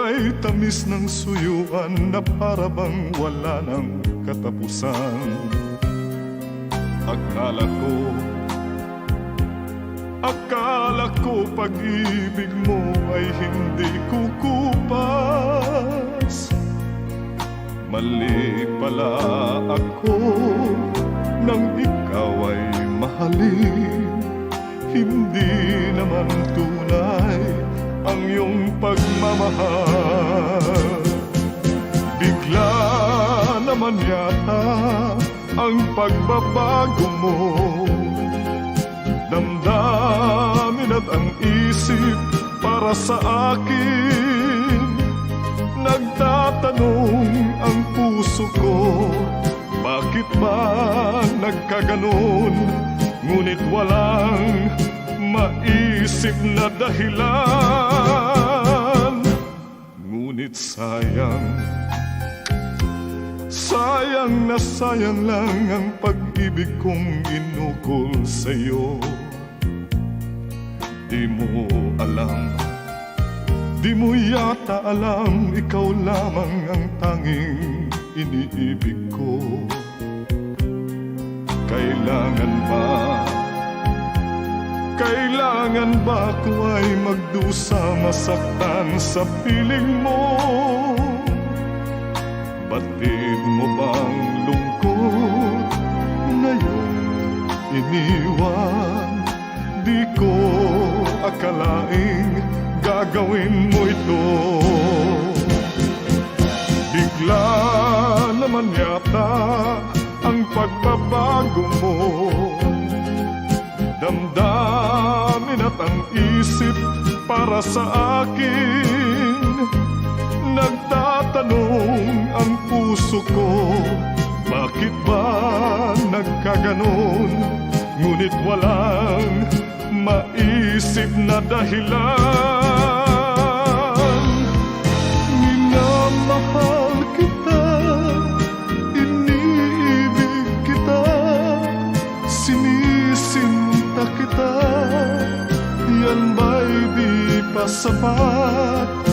Kulay tamis ng suyuan na para bang wala ng katapusan. Akala ko pag-ibig mo ay hindi kukupas. Mali pala ako nang ikaw ay mahalin. Hindi naman tunay ang iyong pagmamahal. Bigla naman yata ang pagbabago mo. Damdamin at ang isip para sa akin. Nagtatanong ang puso ko, bakit ba nagkaganon? Ngunit walang maisip na dahilan. Ngunit sayang na sayang lang ang pag-ibig kong inukol sa'yo. Di mo alam, di mo yata alam, ikaw lamang ang tanging iniibig ko. Kailangan ba ako ay magdusa, masaktan sa piling mo? Batid mo bang lungkot ngayong iniwan? Di ko akalaing gagawin mo ito. Bigla naman yata ang pagbabago mo. Damdamin at ang isip para sa akin. Nagtatanong ang puso ko, bakit ba nagkaganon? Ngunit walang maisip na dahilan. Minamahal kita, iniibig kita, sinisinta kita. Yan ba'y di pa sapat?